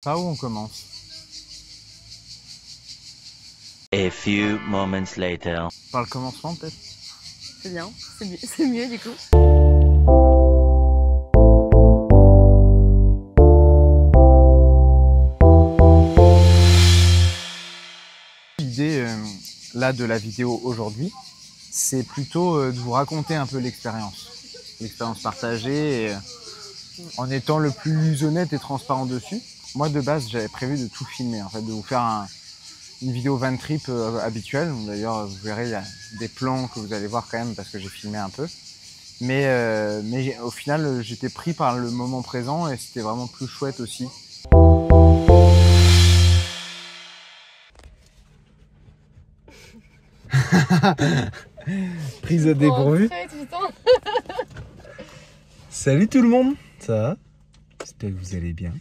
Par où on commence? A few moments later. Par le commencement peut-être? C'est bien, c'est mieux du coup. L'idée là de la vidéo aujourd'hui, c'est plutôt de vous raconter un peu l'expérience partagée, et, en étant le plus honnête et transparent dessus. Moi de base j'avais prévu de tout filmer, en fait, de vous faire une vidéo van trip habituelle. D'ailleurs vous verrez, il y a des plans que vous allez voir quand même parce que j'ai filmé un peu. Mais au final j'étais pris par le moment présent et c'était vraiment plus chouette aussi. Prise au dépourvu. Salut tout le monde, ça va? J'espère que vous allez bien.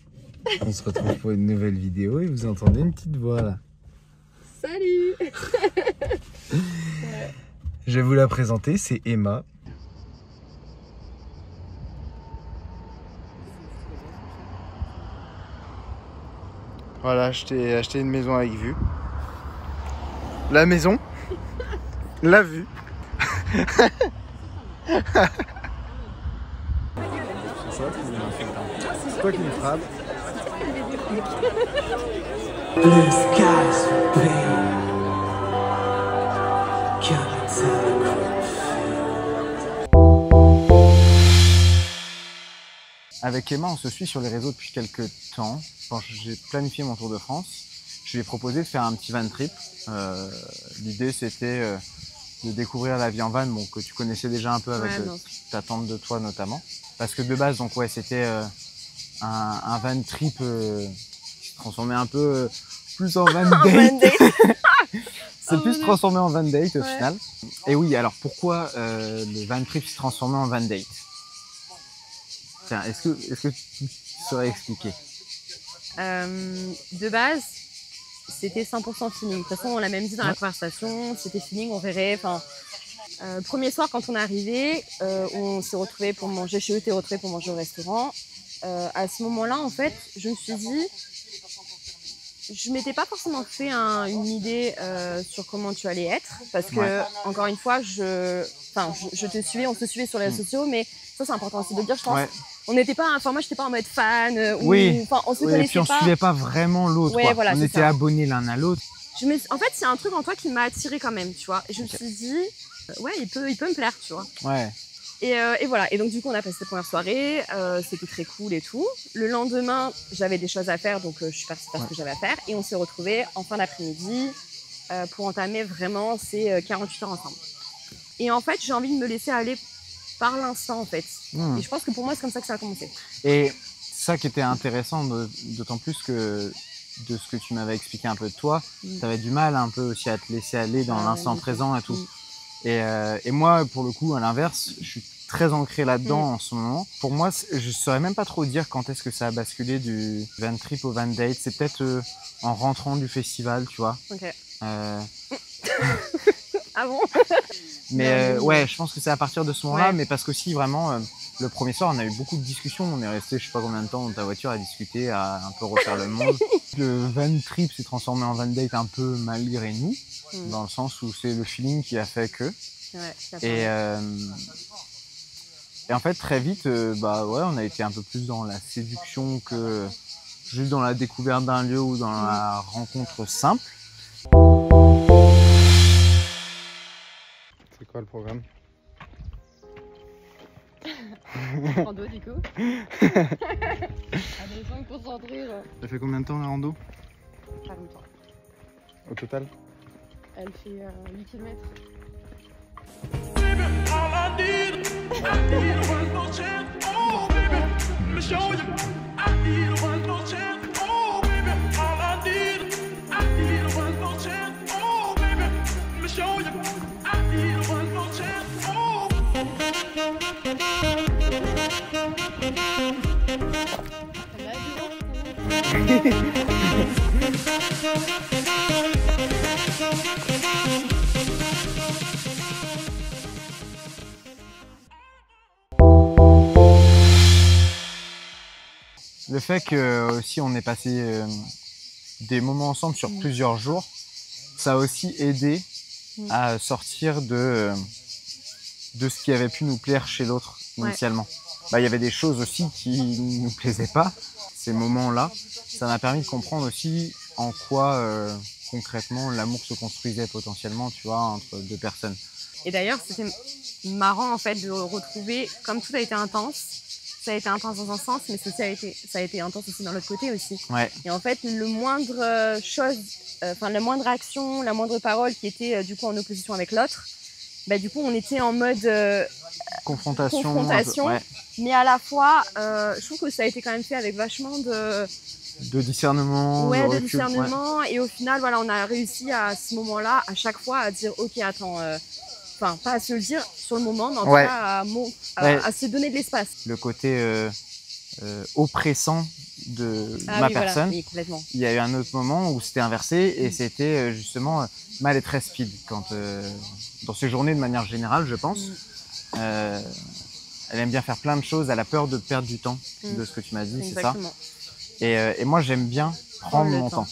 On se retrouve pour une nouvelle vidéo et vous entendez une petite voix là. Salut. Je vais vous la présenter, c'est Emma. Voilà, je t'ai acheté une maison avec vue. La maison, la vue. C'est toi qui me frappe. Blue skies will be coming to the Avec Emma, on se suit sur les réseaux depuis quelques temps. Quand j'ai planifié mon tour de France, je lui ai proposé de faire un petit van trip. L'idée, c'était de découvrir la vie en van, bon, que tu connaissais déjà un peu avec ta tante de toi notamment. Parce que de base, donc ouais, c'était un van trip qui se transformait un peu plus en van date. C'est plus transformé en van date au final. Et oui, alors pourquoi le van trip se transformait en van date? Tiens, est-ce que tu saurais expliquer? De base, c'était 100% feeling. De toute façon, on l'a même dit dans la conversation, c'était feeling, on verrait. Enfin, premier soir, quand on est arrivé, on s'est retrouvés pour manger chez eux, t'es retrouvés pour manger au restaurant. À ce moment-là, en fait, je me suis dit, je m'étais pas forcément fait une idée sur comment tu allais être, parce que encore une fois, je te suivais, on se suivait sur les réseaux sociaux, mais ça c'est important aussi de le dire, je pense. On n'était pas, enfin moi j'étais pas en mode fan, enfin on se connaissait et puis on pas. suivait pas vraiment l'autre. Voilà, on était abonnés l'un à l'autre. En fait, c'est un truc en toi qui m'a attiré quand même, tu vois. Et je me suis dit, ouais, il peut me plaire, tu vois. Ouais. Et voilà. Et donc du coup, on a passé la première soirée, c'était très cool et tout. Le lendemain, j'avais des choses à faire, donc je suis partie faire ce que j'avais à faire. Et on s'est retrouvés en fin d'après-midi pour entamer vraiment ces 48 heures ensemble. Et en fait, j'ai envie de me laisser aller par l'instant, en fait. Et je pense que pour moi, c'est comme ça que ça a commencé. Et ça qui était intéressant, d'autant plus que de ce que tu m'avais expliqué un peu de toi, tu avais du mal un peu aussi à te laisser aller dans l'instant présent et tout. Et moi, pour le coup, à l'inverse, je suis très ancré là-dedans en ce moment. Pour moi, je saurais même pas trop dire quand est-ce que ça a basculé du van trip au van date. C'est peut-être en rentrant du festival, tu vois. Ok. Ah bon? Mais ouais, je pense que c'est à partir de ce moment-là, mais parce qu'aussi vraiment, le premier soir, on a eu beaucoup de discussions. On est resté je sais pas combien de temps dans ta voiture à discuter, à un peu refaire le monde. Le van trip s'est transformé en van date un peu malgré nous, dans le sens où c'est le feeling qui a fait que. Et en fait, très vite, on a été un peu plus dans la séduction que juste dans la découverte d'un lieu ou dans la rencontre simple. C'est quoi le programme? Rando du coup. Allez, sans me concentrer. Ça fait combien de temps la rando? Pas longtemps. Au total? Elle fait 8 km. Le fait que aussi on ait passé des moments ensemble sur plusieurs jours, ça a aussi aidé à sortir de ce qui avait pu nous plaire chez l'autre initialement. Bah, il y avait des choses aussi qui ne nous plaisaient pas. Ces moments-là, ça m'a permis de comprendre aussi en quoi concrètement l'amour se construisait potentiellement, tu vois, entre deux personnes. Et d'ailleurs, c'était marrant en fait de retrouver, comme tout a été intense, ça a été intense dans un sens, mais ça a été intense aussi dans l'autre côté aussi. Ouais. Et en fait, le moindre chose, la moindre action, la moindre parole qui était du coup en opposition avec l'autre, bah, du coup, on était en mode confrontation, ouais. Mais à la fois, je trouve que ça a été quand même fait avec vachement de discernement, de recul, discernement. Et au final, voilà, on a réussi à ce moment-là, à chaque fois, à dire ok, attends, enfin, pas à se le dire sur le moment, mais en tout cas à se donner de l'espace. Le côté oppressant de ma personne. Voilà, oui, complètement. Il y a eu un autre moment où c'était inversé et c'était justement mal et très speed. Quand, dans ces journées de manière générale, je pense, elle aime bien faire plein de choses, elle a peur de perdre du temps, de ce que tu m'as dit, c'est ça. Et moi, j'aime bien prendre mon temps.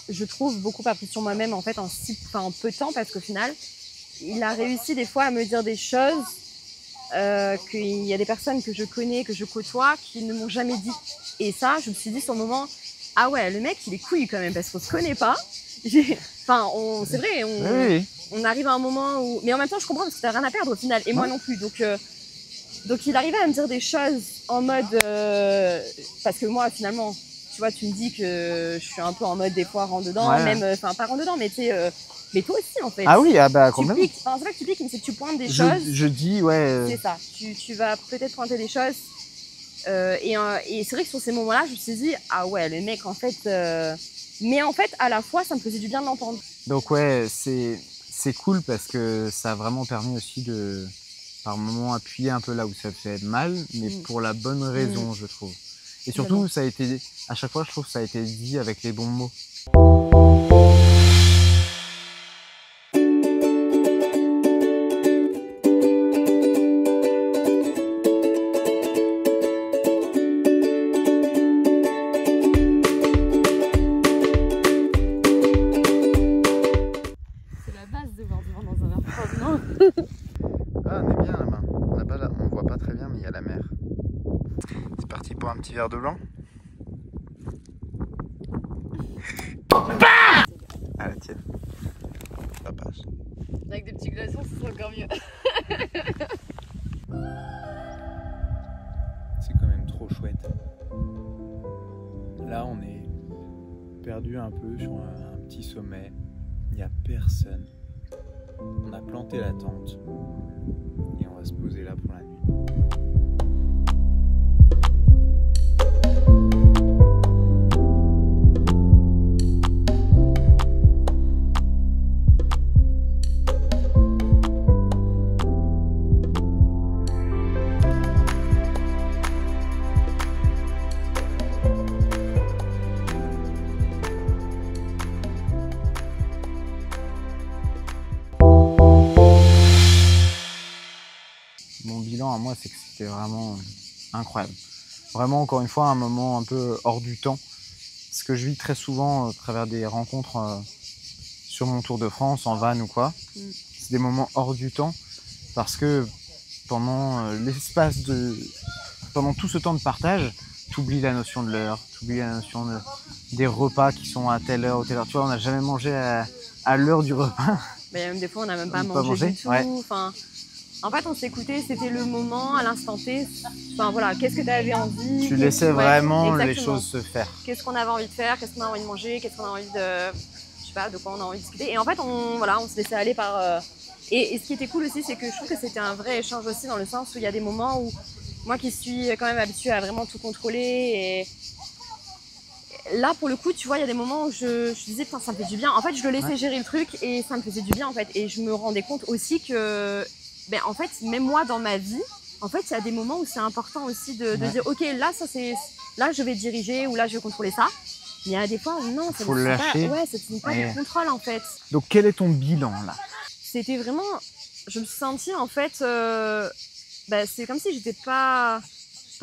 Je trouve beaucoup appris sur moi-même en fait en peu de temps parce qu'au final, il a réussi des fois à me dire des choses qu'il y a des personnes que je connais, que je côtoie, qui ne m'ont jamais dit. Et ça, je me suis dit sur le moment, ah ouais, le mec, il est couillu quand même parce qu'on se connaît pas. Enfin, c'est vrai, on arrive à un moment où... Mais en même temps, je comprends parce que t'as rien à perdre au final, et moi non plus. Donc il arrivait à me dire des choses en mode... parce que moi, finalement, tu vois, tu me dis que je suis un peu en mode des fois rentre-dedans, même... Enfin, pas rentre-dedans, mais tu sais... mais toi aussi, en fait. Ah oui, ah bah complètement. Enfin, c'est pas que tu piques, mais c'est que tu pointes des choses. Je dis, ouais... C'est ça. Tu vas peut-être pointer des choses. Et c'est vrai que sur ces moments-là, je me suis dit, ah ouais, le mec, en fait... Mais en fait, à la fois, ça me faisait du bien de l'entendre. Donc ouais, c'est cool parce que ça a vraiment permis aussi de, par moments, appuyer un peu là où ça fait mal, mais pour la bonne raison, je trouve. Et surtout, ça a été, à chaque fois, je trouve que ça a été dit avec les bons mots. Ah, on est bien là-bas. On voit pas très bien, mais il y a la mer. C'est parti pour un petit verre de blanc. Ah, la tienne. Ça passe. Avec des petits glaçons, ce serait encore mieux. C'est quand même trop chouette. Là, on est perdu un peu sur un petit sommet. Il n'y a personne. On a planté la tente et on va se poser là pour la nuit. Mon bilan à moi, c'est que c'était vraiment incroyable. Vraiment, encore une fois, un moment un peu hors du temps. Ce que je vis très souvent à travers des rencontres sur mon Tour de France, en van ou quoi. C'est des moments hors du temps parce que pendant pendant tout ce temps de partage, tu oublies la notion de l'heure, tu oublies la notion des repas qui sont à telle heure ou telle heure. Tu vois, on n'a jamais mangé à l'heure du repas. Mais même des fois, on n'a même pas mangé du tout. Enfin, en fait, on s'écoutait, c'était le moment, à l'instant T. Enfin voilà, qu'est-ce que tu avais envie. Tu laissais vraiment les choses se faire. Qu'est-ce qu'on avait envie de faire, qu'est-ce qu'on a envie de manger, qu'est-ce qu'on a envie de... Je sais pas, de quoi on a envie de discuter. Et en fait, on se laissait aller par... Et ce qui était cool aussi, c'est que je trouve que c'était un vrai échange aussi, dans le sens où il y a des moments où moi qui suis quand même habituée à vraiment tout contrôler, et là pour le coup, tu vois, il y a des moments où je disais, putain, ça me fait du bien. En fait, je le laissais gérer le truc et ça me faisait du bien en fait. Et je me rendais compte aussi que, ben, en fait, même moi dans ma vie, en fait, il y a des moments où c'est important aussi de dire, ok, là, là, je vais diriger ou là, je vais contrôler ça. Mais il y a des fois où non, ça ne lâcher. Pas, ça ne pas du contrôle en fait. Donc, quel est ton bilan là? C'était vraiment, je me suis sentie en fait, c'est comme si j'étais pas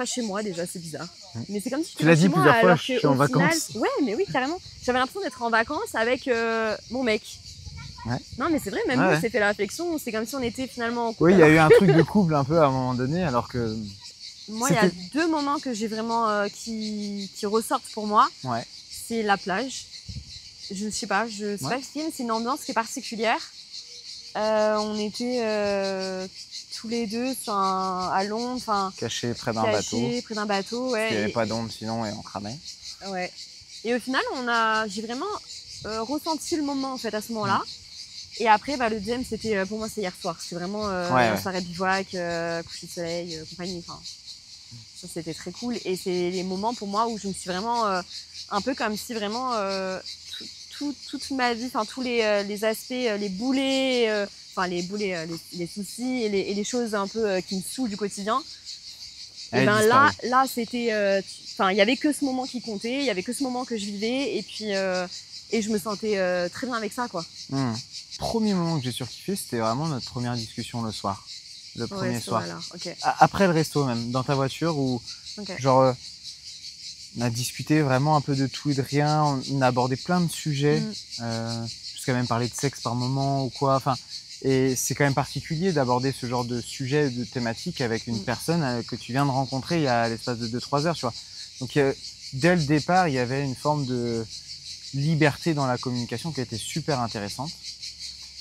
chez moi déjà, c'est bizarre. Mais c'est comme si Tu l'as dit chez moi, plusieurs fois, alors je suis que, en au vacances. Final, ouais, mais oui, carrément. J'avais l'impression d'être en vacances avec mon mec. Ouais. Non, mais c'est vrai, même Ouais, nous, ouais. on s'est fait la réflexion. C'est comme si on était finalement en couple. Oui, il y a eu un truc de couple un peu à un moment donné, alors que. Moi, il y a 2 moments que j'ai vraiment qui ressortent pour moi. Ouais. C'est la plage. Je sais pas, je sais pas expliquer, mais c'est une ambiance qui est particulière. On était tous les deux à Londres, enfin Caché près d'un bateau. près d'un bateau, ouais. Parce qu'il n'y avait pas d'ombre sinon et on cramait. Ouais. Et au final, j'ai vraiment ressenti le moment en fait à ce moment-là. Et après, le deuxième, c'était pour moi, c'est hier soir. C'était vraiment la soirée bivouac, coucher de soleil, compagnie. Enfin, ça, c'était très cool. Et c'est les moments pour moi où je me suis vraiment un peu comme si vraiment toute ma vie, enfin tous les aspects, les boulets, les soucis et les choses un peu qui me saoulent du quotidien. Et ben là, c'était, il y avait que ce moment qui comptait, il y avait que ce moment que je vivais, et puis et je me sentais très bien avec ça, quoi. Premier moment que j'ai surkiffé, c'était vraiment notre première discussion le soir. Le premier soir. Voilà. Okay. Après le resto même, dans ta voiture où genre on a discuté vraiment un peu de tout et de rien, on a abordé plein de sujets, jusqu'à même parler de sexe par moment ou quoi. Enfin, et c'est quand même particulier d'aborder ce genre de sujet, de thématique avec une personne que tu viens de rencontrer il y a l'espace de 2-3 heures, tu vois. Donc dès le départ, il y avait une forme de liberté dans la communication qui était super intéressante.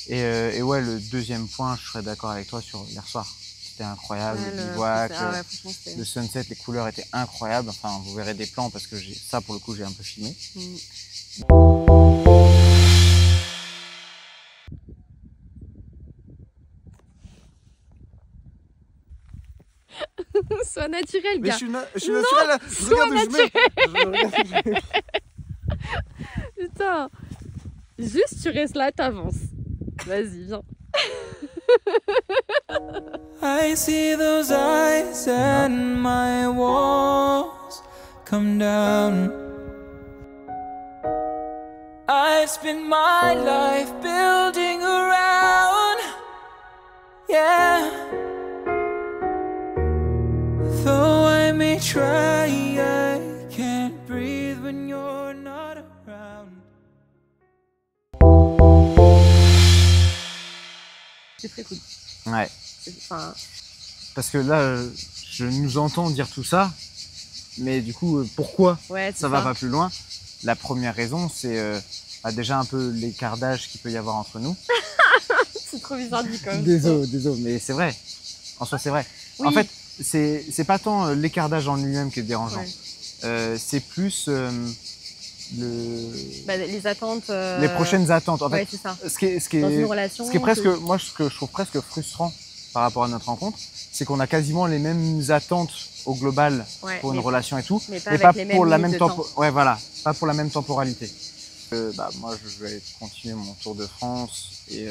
Et ouais, le deuxième point, je serais d'accord avec toi sur hier soir. C'était incroyable, le bivouac, le sunset, les couleurs étaient incroyables. Enfin, vous verrez des plans parce que ça, pour le coup, j'ai un peu filmé. Sois naturel, Mais gars. je suis naturel là. Sois Regarde, Putain. Juste, tu restes là, t'avances. Vas-y, viens. I see those eyes and my walls come down. I spend my life building around, yeah. Though I may try, I can't breathe when you're not around. C'est très cool. Ouais. Parce que là, je nous entends dire tout ça, mais du coup, pourquoi ça va pas plus loin? La première raison, c'est déjà un peu l'écart d'âge qu'il peut y avoir entre nous. C'est trop bizarre dit quand même. Désolé, mais c'est vrai. En soi, c'est vrai. Oui. En fait, c'est pas tant l'écart d'âge en lui-même qui est dérangeant. C'est plus les attentes. Les prochaines attentes. En fait, c'est ça. Ce qui est presque, moi, ce que je trouve presque frustrant par rapport à notre rencontre, c'est qu'on a quasiment les mêmes attentes au global pour une relation et tout, mais pas pour la même pas pour la même temporalité. Moi, je vais continuer mon tour de France et.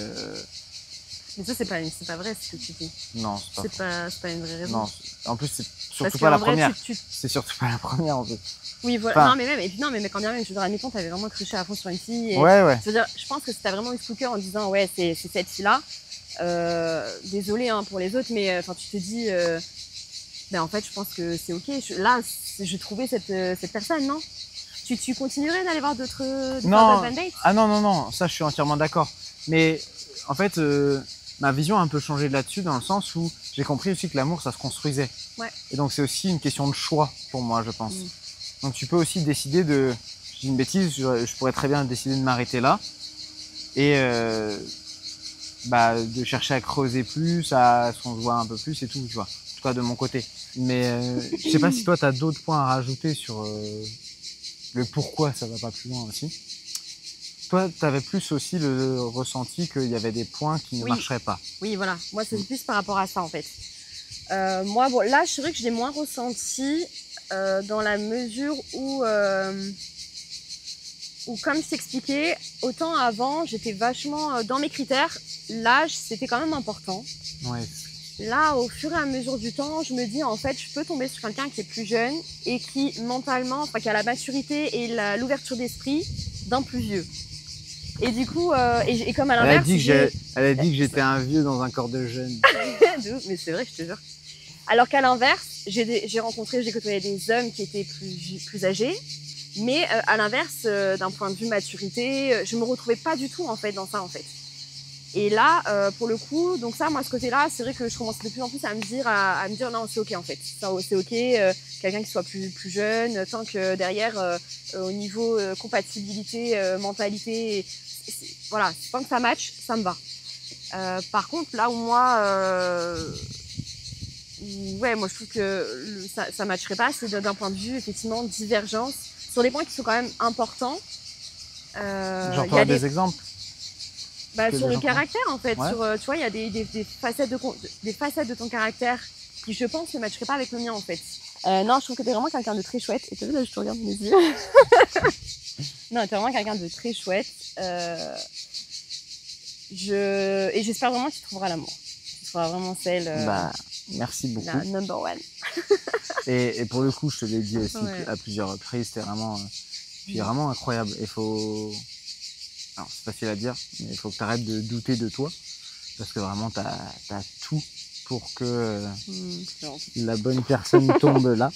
Mais ça, c'est pas vrai ce que tu dis. Non, c'est pas une vraie raison. Non, en plus, c'est surtout pas la première. C'est surtout pas la première en fait. Oui, voilà. Non, mais même, et puis non, mais quand bien même, je veux dire, admettons, t'avais vraiment cruché à fond sur une fille. Et, je veux dire, je pense que si t'as vraiment eu ce coup de cœur en disant, ouais, c'est cette fille-là, désolé pour les autres, mais tu te dis, en fait, je pense que c'est ok. Je trouvais cette personne, non? Tu continuerais d'aller voir d'autres blind dates? Ah non, ça, je suis entièrement d'accord. Mais en fait, ma vision a un peu changé là-dessus dans le sens où j'ai compris aussi que l'amour, ça se construisait. Et donc, c'est aussi une question de choix pour moi, je pense. Donc tu peux aussi décider je dis une bêtise, je pourrais très bien décider de m'arrêter là et de chercher à creuser plus, à se voir un peu plus et tout, tu vois. En tout cas de mon côté. Mais je sais pas si toi tu as d'autres points à rajouter sur le pourquoi ça va pas plus loin aussi. Toi, tu avais plus aussi le ressenti qu'il y avait des points qui ne marcheraient pas. Oui, voilà. Moi, c'est plus par rapport à ça en fait. Moi, là, je dirais que je l'ai moins ressenti. Dans la mesure où comme je t'expliquais, autant avant j'étais vachement dans mes critères, l'âge c'était quand même important. Là, au fur et à mesure du temps, je me dis en fait, je peux tomber sur quelqu'un qui est plus jeune et qui mentalement, qui a la maturité et l'ouverture d'esprit d'un plus vieux. Et du coup, et comme à l'inverse, elle a dit que j'étais un vieux dans un corps de jeune. Mais c'est vrai, je te jure. Alors qu'à l'inverse, j'ai côtoyé des hommes qui étaient plus âgés, mais à l'inverse, d'un point de vue maturité, je me retrouvais pas du tout en fait dans ça en fait. Et là, pour le coup, donc ça, moi, ce côté-là, c'est vrai que je commence de plus en plus à me dire non, c'est ok en fait. C'est ok, quelqu'un qui soit plus jeune, tant que derrière, au niveau compatibilité, mentalité, voilà, tant que ça match, ça me va. Par contre, là où moi, ouais, moi je trouve que ça matcherait pas, c'est d'un point de vue effectivement divergence sur des points qui sont quand même importants. Genre, tu as des exemples? Sur le caractère en fait, ouais. tu vois, il y a des facettes de ton caractère qui je pense ne matcheraient pas avec le mien en fait. Non, je trouve que t'es vraiment quelqu'un de très chouette. Et t'as vu là, je te regarde dans les yeux. Non, t'es vraiment quelqu'un de très chouette. Et j'espère vraiment que tu trouveras l'amour. Tu trouveras vraiment celle. Merci beaucoup. La number one. et pour le coup, je te l'ai dit aussi ouais. à plusieurs reprises, c'était vraiment incroyable. Il faut. Alors, c'est facile à dire, mais il faut que tu arrêtes de douter de toi. Parce que vraiment, tu as tout pour que la bonne personne tombe là.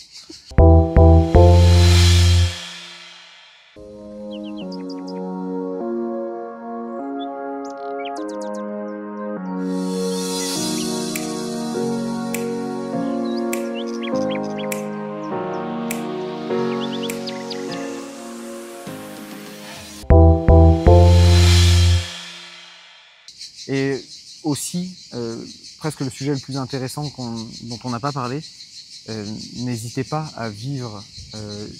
Et aussi, presque le sujet le plus intéressant dont on n'a pas parlé, n'hésitez pas à vivre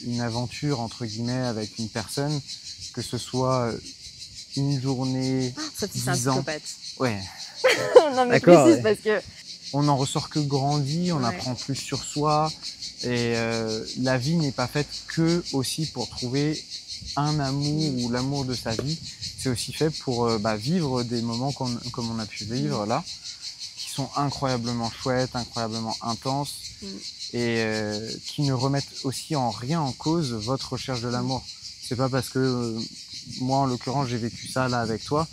une aventure entre guillemets avec une personne, que ce soit une journée, 10 ans. Ouais. Non mais précise, ouais. parce que on n'en ressort que grandi, on ouais. apprend plus sur soi, et la vie n'est pas faite que aussi pour trouver un amour ou l'amour de sa vie. C'est aussi fait pour vivre des moments comme on a pu vivre là, qui sont incroyablement chouettes, incroyablement intenses, et qui ne remettent aussi en rien en cause votre recherche de l'amour. C'est pas parce que moi en l'occurrence j'ai vécu ça là avec toi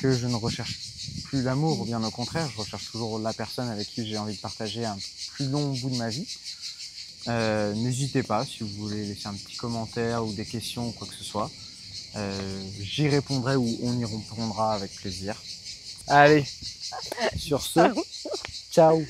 que je ne recherche plus l'amour, bien au contraire, je recherche toujours la personne avec qui j'ai envie de partager un plus long bout de ma vie. N'hésitez pas si vous voulez laisser un petit commentaire ou des questions ou quoi que ce soit. J'y répondrai ou on y répondra avec plaisir. Allez, sur ce, ciao.